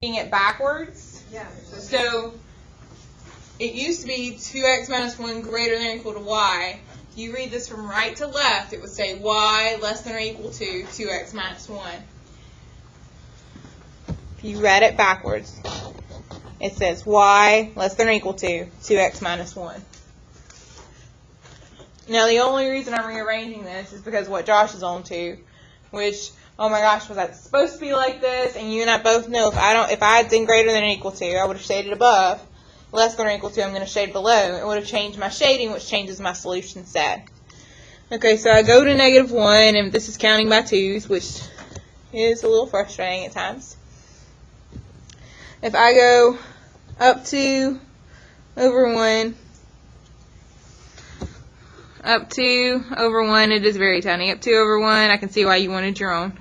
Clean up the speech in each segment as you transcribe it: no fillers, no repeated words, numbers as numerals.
Reading it backwards. Yeah. So it used to be 2x minus 1 greater than or equal to y. If you read this from right to left, it would say y less than or equal to 2x minus 1. If you read it backwards, it says y less than or equal to 2x minus 1. Now, the only reason I'm rearranging this is because of what Josh is on to, which, oh my gosh, was that supposed to be like this? And you and I both know if I had done greater than or equal to, I would have shaded above. Less than or equal to, I'm going to shade below. It would have changed my shading, which changes my solution set. Okay, so I go to -1, and this is counting by 2's, which is a little frustrating at times. If I go up 2 over 1, up 2 over 1, it is very tiny. Up 2 over 1, I can see why you wanted your own.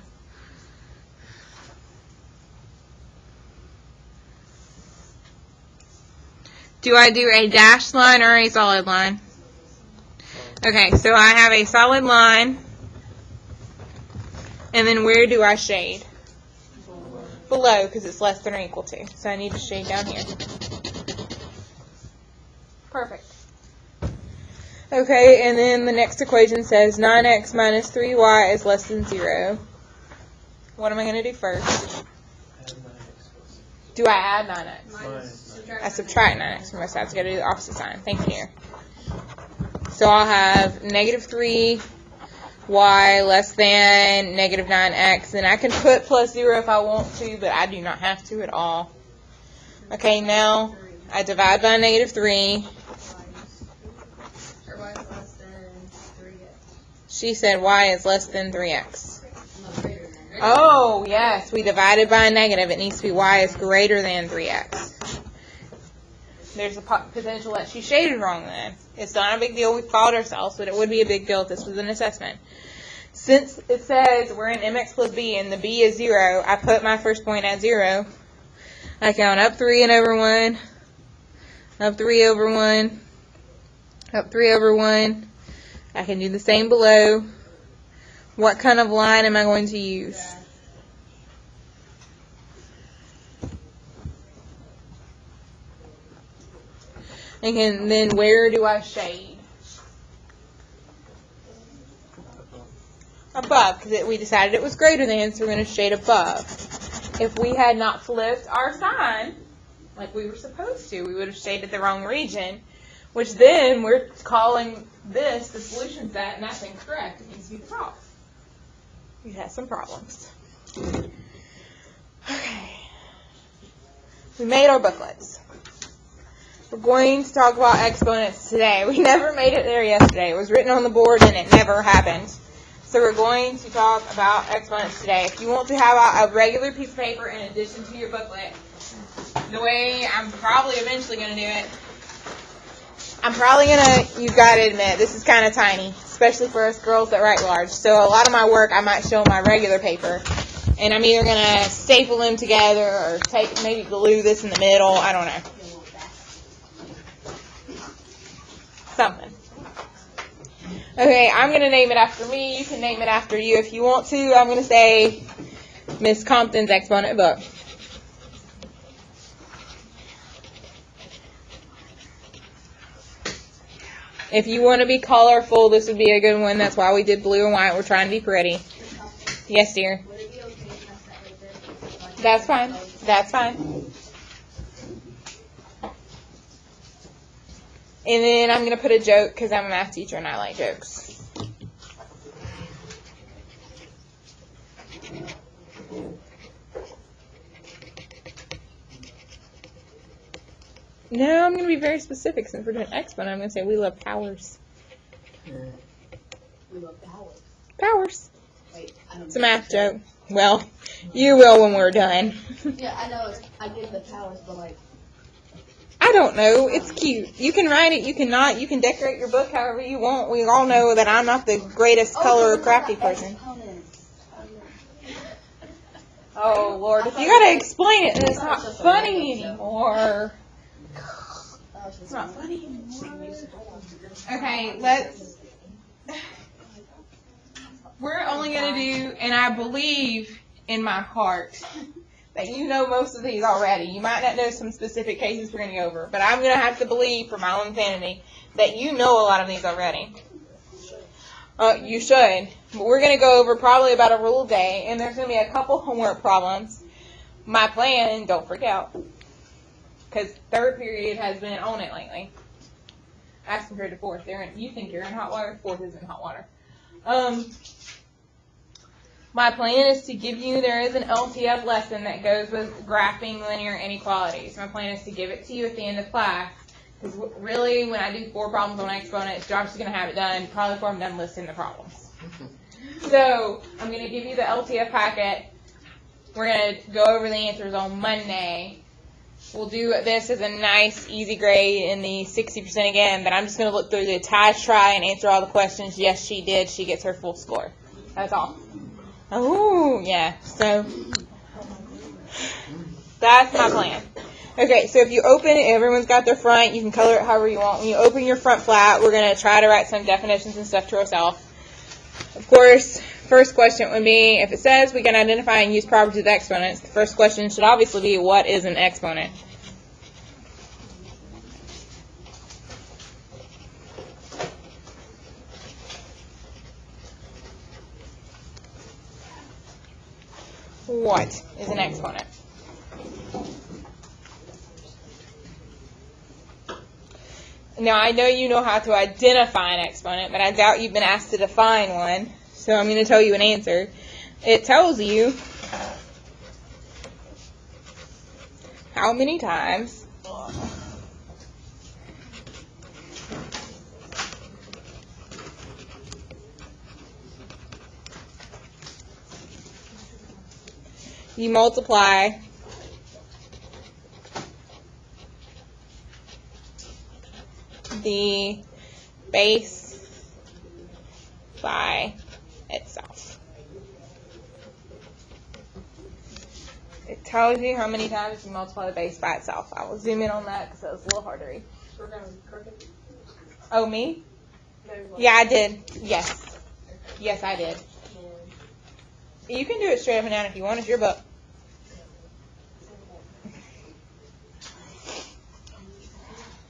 Do I do a dashed line or a solid line? Okay, so I have a solid line. And then where do I shade? Below, because it's less than or equal to. So I need to shade down here. Perfect. Okay, and then the next equation says 9x minus 3y is less than 0. What am I going to do first? Do I add 9x? I subtract 9x from both sides. I've got to do the opposite sign. Thank you. So I'll have -3y less than -9x. And I can put plus 0 if I want to, but I do not have to at all. Okay, now I divide by -3. She said y is less than 3x. Oh, yes, we divided by a negative. It needs to be y is greater than 3x. There's a potential that she shaded wrong then. It's not a big deal. We followed ourselves, but it would be a big deal if this was an assessment. Since it says we're in mx plus b and the b is 0, I put my first point at 0. I count up 3 and over 1, up 3 over 1, up 3 over 1. I can do the same below. What kind of line am I going to use? And then where do I shade? Above, because we decided it was greater than, so we're going to shade above. If we had not flipped our sign, like we were supposed to, we would have shaded the wrong region, which then we're calling this the solution set, and that's incorrect. It needs to be the top. We had some problems. Okay. We made our booklets. We're going to talk about exponents today. We never made it there yesterday. It was written on the board and it never happened. So we're going to talk about exponents today. If you want to have a regular piece of paper in addition to your booklet, the way I'm probably eventually going to do it, you've got to admit, this is kind of tiny, especially for us girls that write large. So a lot of my work I might show on my regular paper. And I'm either going to staple them together or maybe glue this in the middle. I don't know. Something. Okay, I'm going to name it after me. You can name it after you if you want to. I'm going to say Miss Compton's exponent book. If you want to be colorful, this would be a good one. That's why we did blue and white. We're trying to be pretty. Yes, dear. That's fine. That's fine. And then I'm going to put a joke because I'm a math teacher and I like jokes. No, I'm going to be very specific since we're doing exponent. I'm going to say we love powers. We love powers. Powers. Wait, it's a math joke. Well, you will when we're done. Yeah, I know. I get the powers, but like. I don't know. It's cute. You can write it. You can not. You can decorate your book however you want. We all know that I'm not the greatest color or crafty person. Oh, Lord. If you got to explain it, then it's not funny anymore. It's not funny anymore. Okay, we're only going to do, and I believe in my heart that you know most of these already. You might not know some specific cases we're going to go over, but I'm going to have to believe, for my own sanity, that you know a lot of these already. You should. But we're going to go over probably about a rule a day, and there's going to be a couple homework problems. My plan, don't freak out, because third period has been on it lately as compared to fourth. You think you're in hot water, fourth is in hot water. My plan is to give you, there is an LTF lesson that goes with graphing linear inequalities. My plan is to give it to you at the end of class. Because really, when I do 4 problems on exponents, Josh is going to have it done probably before I'm done listing the problems. So, I'm going to give you the LTF packet. We're going to go over the answers on Monday. We'll do this as a nice, easy grade in the 60% again, but I'm just going to look through the Taj try and answer all the questions. Yes, she did. She gets her full score. That's all. Oh, yeah. So, that's my plan. Okay, so if you open it, everyone's got their front. You can color it however you want. When you open your front flat, we're going to try to write some definitions and stuff to ourselves. Of course, first question would be, if it says we can identify and use properties of exponents, the first question should obviously be, what is an exponent? What is an exponent? Now, I know you know how to identify an exponent, but I doubt you've been asked to define one. So I'm going to tell you an answer. It tells you how many times you multiply the base by itself. It tells you how many times you multiply the base by itself. I will zoom in on that because that was a little hard to read. Oh, me? Yeah, I did. Yes. Yes, I did. You can do it straight up and down if you want. It's your book.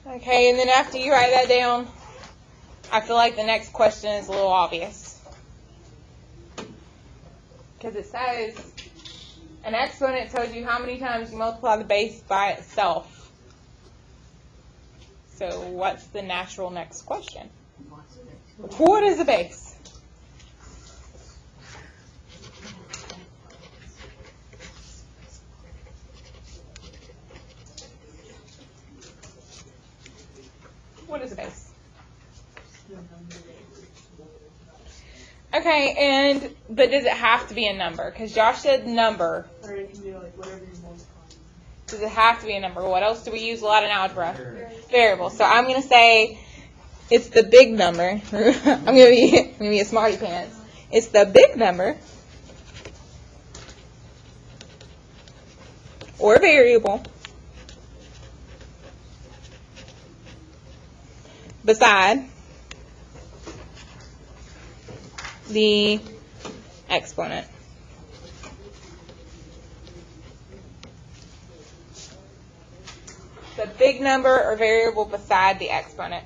Okay, and then after you write that down, I feel like the next question is a little obvious. Because it says, an exponent tells you how many times you multiply the base by itself. So what's the natural next question? What is a base? What is a base? Okay, but does it have to be a number? Because Josh said number. Or it can be like whatever you want. Does it have to be a number? What else do we use a lot in algebra? Variable. So I'm going to say it's the big number. I'm going to be a smarty pants. It's the big number or variable beside the exponent. The big number or variable beside the exponent.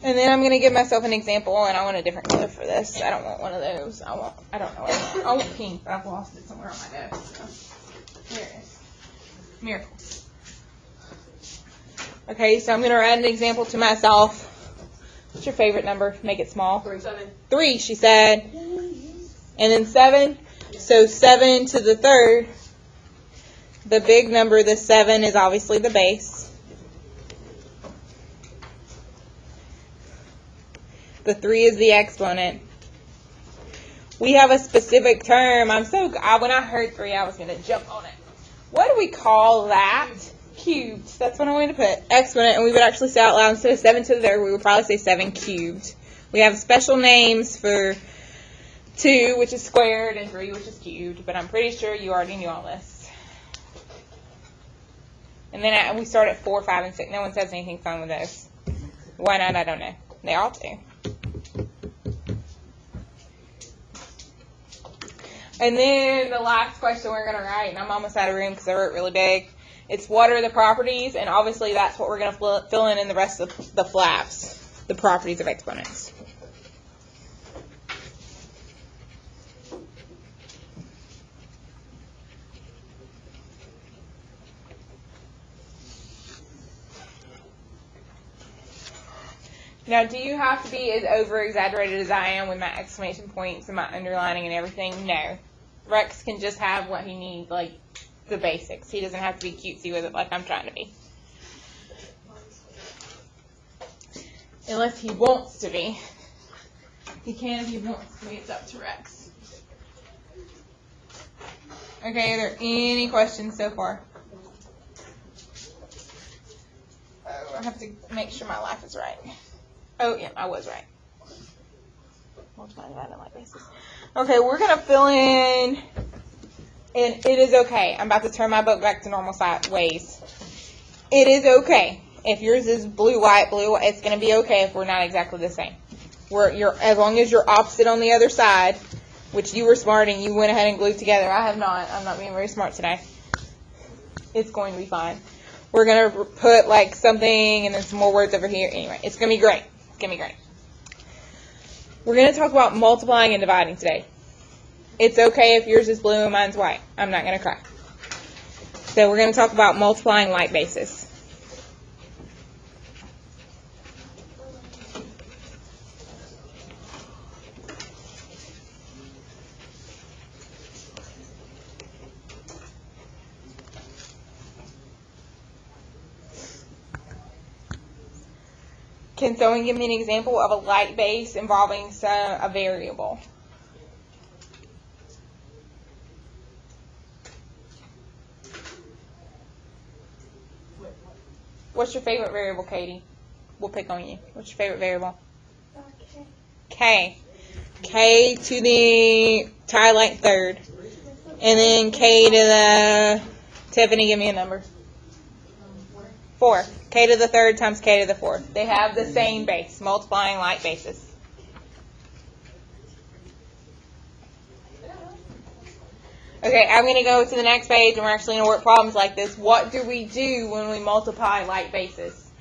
And then I'm going to give myself an example, and I want a different color for this. I don't want one of those. I don't know what I want. I want pink, but I've lost it somewhere on my desk. So. Here it is. Miracle. Okay, so I'm going to write an example to myself. What's your favorite number? Make it small. 3, she said. And then 7. So 7 to the third. The big number, the 7, is obviously the base. The 3 is the exponent. We have a specific term. When I heard 3, I was going to jump on it. What do we call that? Cubed. That's what I wanted to put. Exponent, and we would actually say out loud, instead of 7 to the third, we would probably say 7 cubed. We have special names for 2, which is squared, and 3, which is cubed, but I'm pretty sure you already knew all this. And then we start at 4, 5, and 6. No one says anything fun with those. Why not? I don't know. They all do. And then the last question we're going to write, and I'm almost out of room because I wrote really big, it's what are the properties? And obviously that's what we're going to fill in the rest of the flaps, the properties of exponents. Now, do you have to be as over-exaggerated as I am with my exclamation points and my underlining and everything? No. Rex can just have what he needs, like the basics. He doesn't have to be cutesy with it like I'm trying to be. Unless he wants to be. He can if he wants to be. It's up to Rex. Okay, are there any questions so far? Oh, I have to make sure my life is right. Oh, yeah, I was right. Multiply that on like basis. Okay, we're going to fill in, and it is okay. I'm about to turn my book back to normal ways. It is okay. If yours is blue, white, it's going to be okay if we're not exactly the same. As long as you're opposite on the other side, which you were smart and you went ahead and glued together. I have not. I'm not being very smart today. It's going to be fine. We're going to put like something and then some more words over here. Anyway, it's going to be great. It's going to be great. We're going to talk about multiplying and dividing today. It's okay if yours is blue and mine's white. I'm not going to cry. So we're going to talk about multiplying like basis. Can someone give me an example of a like base involving a variable? What's your favorite variable, Katie? We'll pick on you. What's your favorite variable? K. K to the tie like third. And then K to the, Tiffany, give me a number. 4. K to the third times K to the fourth. They have the same base, multiplying like basis. Okay, I'm going to go to the next page and we're actually going to work problems like this. What do we do when we multiply like basis?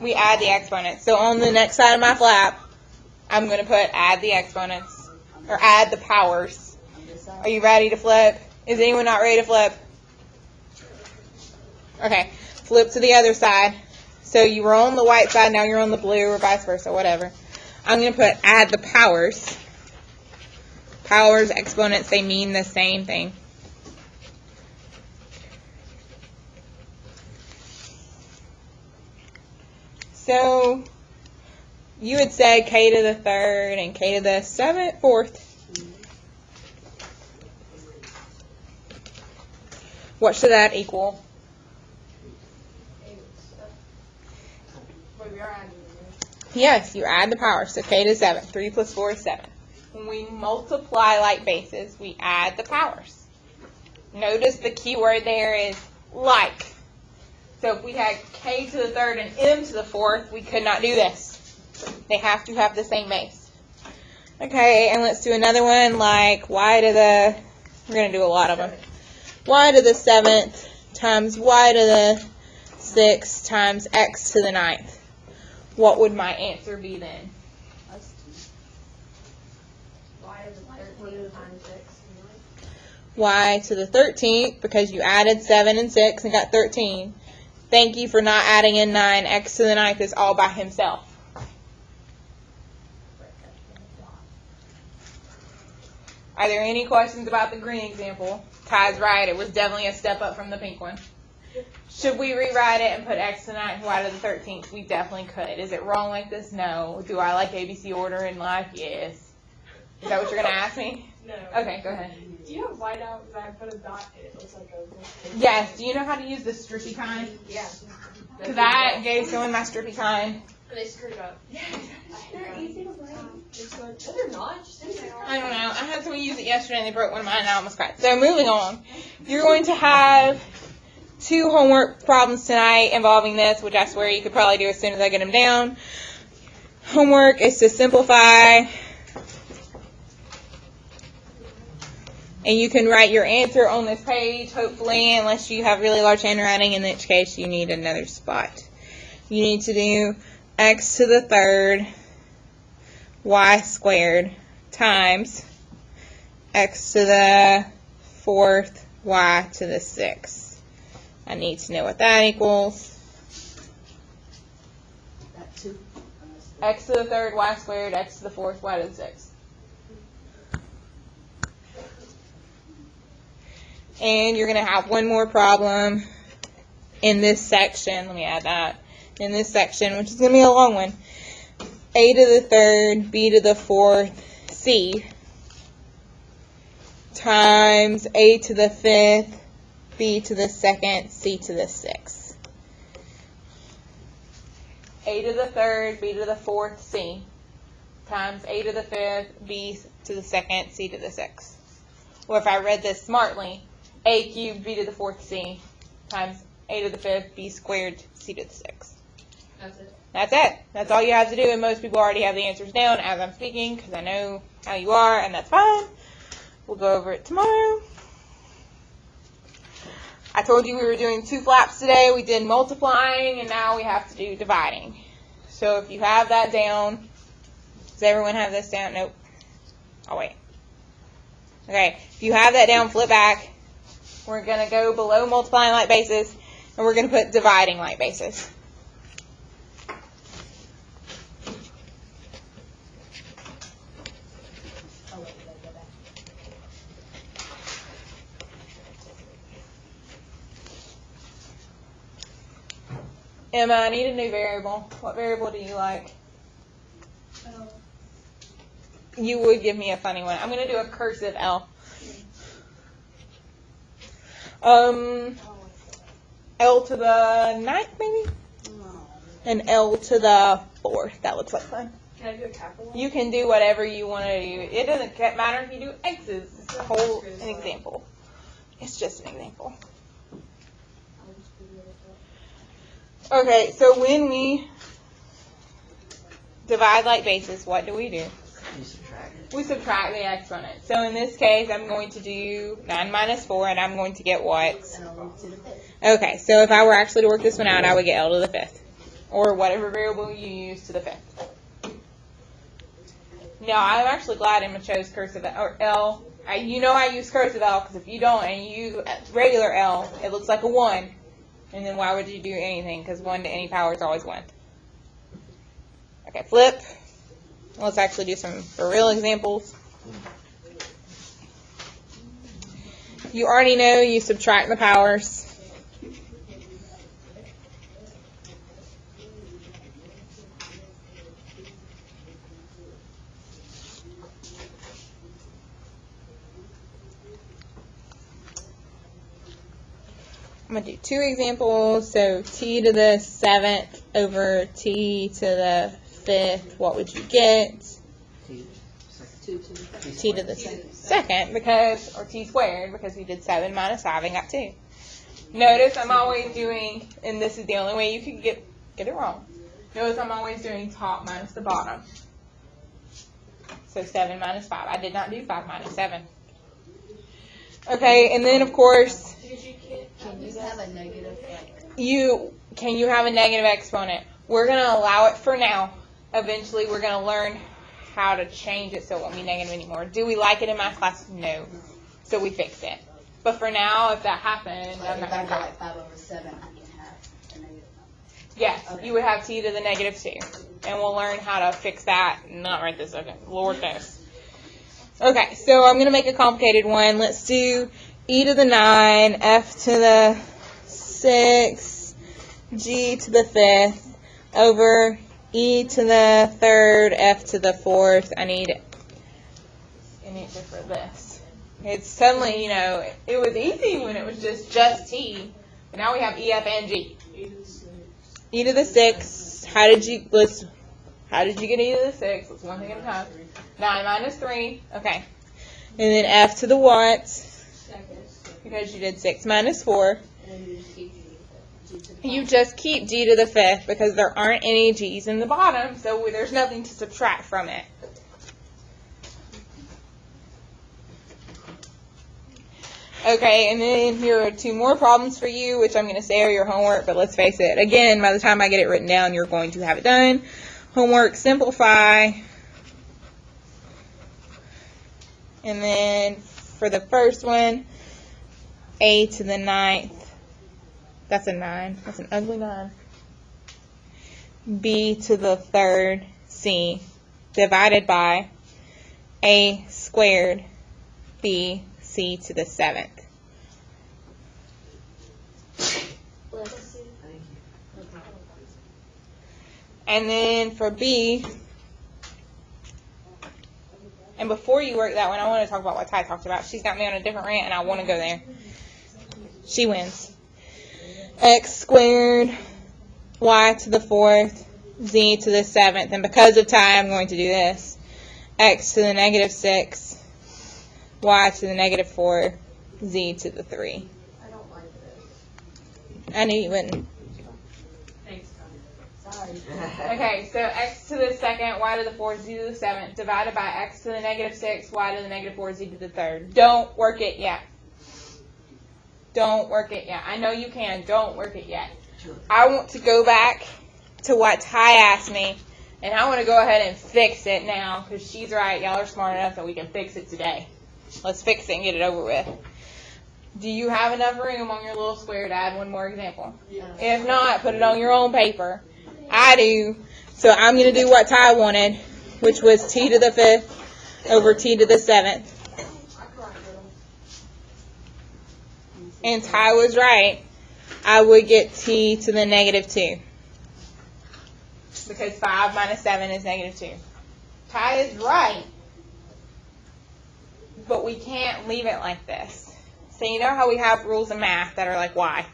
We add the exponents. So on the next side of my flap, I'm going to put add the exponents, or add the powers. Are you ready to flip? Is anyone not ready to flip? Okay, flip to the other side. So you were on the white side, now you're on the blue, or vice versa, whatever. I'm going to put add the powers. Powers, exponents, they mean the same thing. So you would say K to the third and K to the fourth. What should that equal? Yes, you add the powers. So K to 7. 3 plus 4 is 7. When we multiply like bases, we add the powers. Notice the key word there is like. So if we had K to the third and M to the fourth, we could not do this. They have to have the same base. Okay, and let's do another one like y to the, we're going to do a lot of them. Y to the 7th times y to the 6th times x to the 9th. What would my answer be then? Y to the 13th, because you added 7 and 6 and got 13. Thank you for not adding in 9. X to the 9th is all by himself. Are there any questions about the green example? Ty's right. It was definitely a step up from the pink one. Should we rewrite it and put X to the 9th, Y to the 13th? We definitely could. Is it wrong like this? No. Do I like ABC order in life? Yes. Is that what you're going to ask me? No. Okay, go ahead. Do you have whiteout? Because I put a dot in it. It looks like a... Yes. Do you know how to use the strippy kind? Yeah. Because I gave someone my strippy kind. They screwed up. Yeah. They're easy to blame. No, they're not. I don't know. I had someone use it yesterday and they broke one of mine and I almost cried. So moving on. You're going to have 2 homework problems tonight involving this, which I swear you could probably do as soon as I get them down. Homework is to simplify And you can write your answer on this page, hopefully, unless you have really large handwriting, in which case you need another spot. You need to do x to the third y squared times x to the fourth y to the sixth. I need to know what that equals. X to the third y squared, x to the fourth y to the sixth. And you're going to have one more problem in this section. Let me add that. In this section, which is going to be a long one. A to the third, b to the fourth, c times a to the fifth, b to the second, c to the sixth. A to the third, b to the fourth, c times a to the fifth, b to the second, c to the sixth. Or if I read this smartly, a cubed, b to the fourth, c times a to the fifth, b squared, c to the sixth. That's it. That's it. That's all you have to do, and most people already have the answers down as I'm speaking because I know how you are, and that's fine. We'll go over it tomorrow. I told you we were doing 2 flaps today. We did multiplying, and now we have to do dividing. So if you have that down, does everyone have this down? Nope. Oh, wait. Okay, if you have that down, flip back. We're going to go below multiplying like basis, and we're going to put dividing like basis. Emma, I need a new variable. What variable do you like? You would give me a funny one. I'm going to do a cursive L. L to the ninth, maybe? And L to the fourth. That looks like fun. Can I do a capital one? You can do whatever you want to do. It doesn't matter if you do X's. It's a whole an example. It's just an example. Okay, so when we divide like basis, what do? We subtract the exponent. So in this case, I'm going to do 9 minus 4, and I'm going to get what? Okay, so if I were actually to work this one out, I would get L to the fifth, or whatever variable you use to the fifth. Now, I'm actually glad Emma chose cursive or L. You know I use cursive L, because if you don't and you use regular L, it looks like a 1. And then why would you do anything? Because 1 to any power is always 1. Okay, flip. Let's actually do some for real examples. You already know you subtract the powers. I'm going to do 2 examples. So t to the 7th over t to the 5th, what would you get? T to the second, because, or t squared, because we did 7 minus 5 and got 2. Notice I'm always doing, and this is the only way you can get it wrong. Notice I'm always doing top minus the bottom. So 7 minus 5. I did not do 5 minus 7. Okay, and then of course, Can you have a negative? can you have a negative exponent? We're going to allow it for now. Eventually, we're going to learn how to change it so it won't be negative anymore. Do we like it in math class? No. So we fixed it. But for now, if that happened, I'm not going to try it. 5 over 7, I can have a negative. Yes, Okay. you would have t to the negative 2. And we'll learn how to fix that. Not right this second. Lord knows. Okay, so I'm going to make a complicated one. Let's do e to the 9, f to the 6, g to the 5th, over e to the 3rd, f to the 4th. I need an answer for this. It's suddenly, it was easy when it was just t. But now we have e, f, and g. E to the 6. How did you get e to the 6? Let's one thing at a time. 9 minus 3. Okay. And then f to the what? Because you did 6 minus 4. You just keep g to the 5th because there aren't any g's in the bottom, so there's nothing to subtract from it. Okay, and then here are 2 more problems for you, which I'm going to say are your homework, but let's face it, again, by the time I get it written down, you're going to have it done. Homework, simplify. And then for the first one, a to the 9th. That's a 9. That's an ugly 9. B to the 3rd C divided by a squared B C to the 7th. And then for B, and before you work that one, I want to talk about what Ty talked about. She's got me on a different rant, and I want to go there. She wins. X squared, y to the 4th, z to the 7th. And because of Ty, I'm going to do this. X to the negative 6, y to the negative 4, z to the 3. I don't like this. I knew you wouldn't. Thanks, Tommy. Sorry. Okay, so x to the 2nd, y to the 4th, z to the 7th, divided by x to the negative 6, y to the negative 4, z to the 3rd. Don't work it yet. Don't work it yet. I know you can. Don't work it yet. I want to go back to what Ty asked me, and I want to go ahead and fix it now, because she's right. Y'all are smart enough that we can fix it today. Let's fix it and get it over with. Do you have enough room on your little square to add one more example? Yeah. If not, put it on your own paper. I do. So I'm going to do what Ty wanted, which was t to the 5th over t to the 7th. And Ty was right. I would get t to the negative 2. Because 5 minus 7 is negative 2. Ty is right. But we can't leave it like this. So you know how we have rules in math that are like why?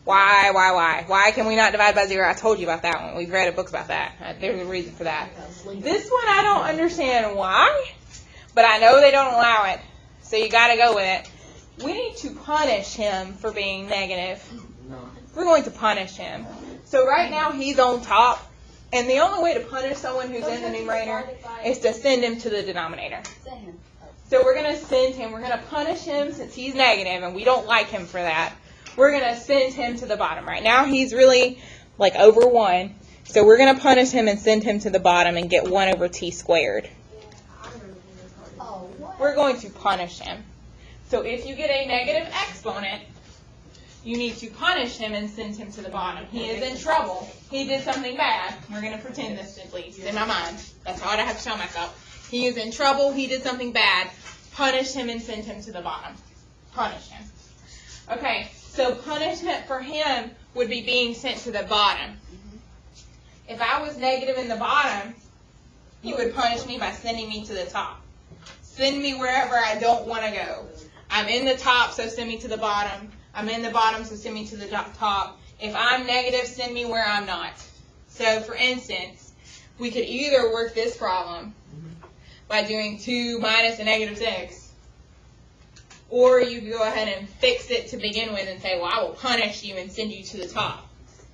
Why can we not divide by 0? I told you about that one. We've read books about that. There's a reason for that. This one I don't understand why, but I know they don't allow it. So you got to go with it. We need to punish him for being negative. We're going to punish him. So right now he's on top. And the only way to punish someone who's in the numerator is to send him to the denominator. So we're going to send him. We're going to punish him since he's negative, and we don't like him for that. We're going to send him to the bottom. Right now he's really like over 1. So we're going to punish him and send him to the bottom and get 1 over t squared. We're going to punish him. So if you get a negative exponent, you need to punish him and send him to the bottom. He is in trouble. He did something bad. We're going to pretend this at least in my mind. That's all I have to tell myself. He is in trouble. He did something bad. Punish him and send him to the bottom. Punish him. Okay, so punishment for him would be being sent to the bottom. If I was negative in the bottom, you would punish me by sending me to the top. Send me wherever I don't want to go. I'm in the top, so send me to the bottom. I'm in the bottom, so send me to the top. If I'm negative, send me where I'm not. So, for instance, we could either work this problem by doing 2 minus a negative 6, or you could go ahead and fix it to begin with and say, well, I will punish you and send you to the top.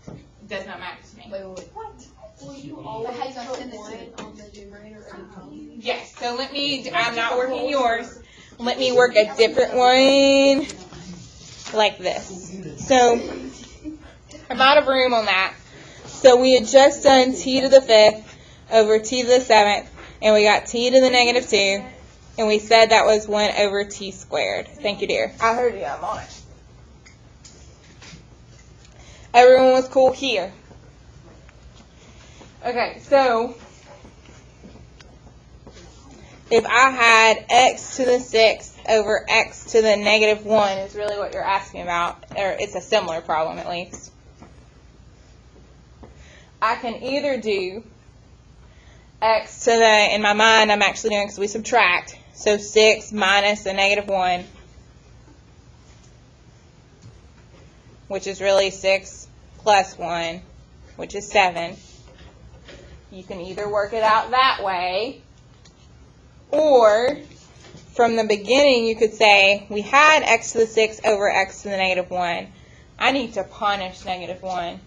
It does not matter to me. Wait. What? Will you always put 1 on the numerator or the Yes, so I'm not working yours. Let me work a different one like this. So I'm out of room on that. So we had just done t to the 5th over t to the 7th, and we got t to the negative 2, and we said that was 1 over t squared. Thank you, dear. I heard you. I'm on it. Everyone was cool here. Okay, so if I had x to the 6th over x to the negative 1 is really what you're asking about, or it's a similar problem at least. I can either do x to the, in my mind I'm actually doing because we subtract, so 6 minus the negative 1, which is really 6 plus 1, which is 7. You can either work it out that way, or from the beginning you could say we had x to the 6 over x to the negative 1. I need to punish negative 1.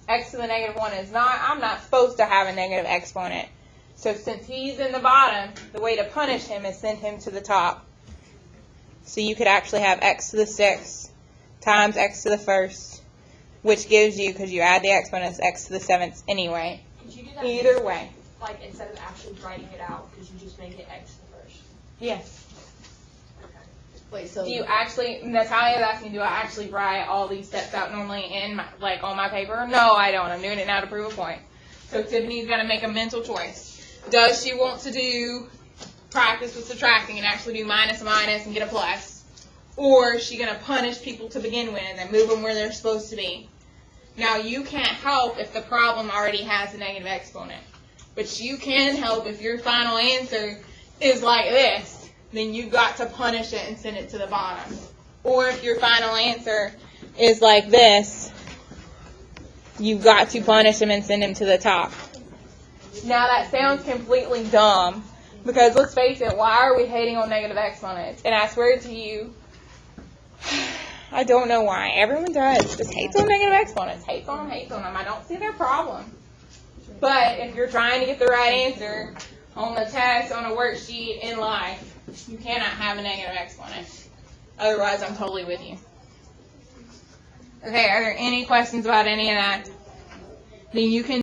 X to the negative 1 is not, I'm not supposed to have a negative exponent. So since he's in the bottom, the way to punish him is send him to the top. So you could actually have x to the 6th times x to the 1st, which gives you, because you add the exponents, x to the 7th anyway. Could you do that Either way. like instead of actually writing it out, could you just make it x to the first? Yes. Wait, so Do you actually, Natalia's asking, do I actually write all these steps out normally in my, like on my paper? No, I don't. I'm doing it now to prove a point. So Tiffany's going to make a mental choice. Does she want to do practice with subtracting and actually do minus and get a plus? Or is she going to punish people to begin with and move them where they're supposed to be? Now, you can't help if the problem already has a negative exponent. But you can help if your final answer is like this. Then you've got to punish it and send it to the bottom. Or if your final answer is like this, you've got to punish them and send them to the top. Now that sounds completely dumb, because let's face it, why are we hating on negative exponents? And I swear to you, I don't know why. Everyone does. Just hates on negative exponents. Hates on them. I don't see their problem. But if you're trying to get the right answer on the test, on a worksheet, in life, you cannot have a negative exponent. Otherwise, I'm totally with you. Okay, are there any questions about any of that? Then you can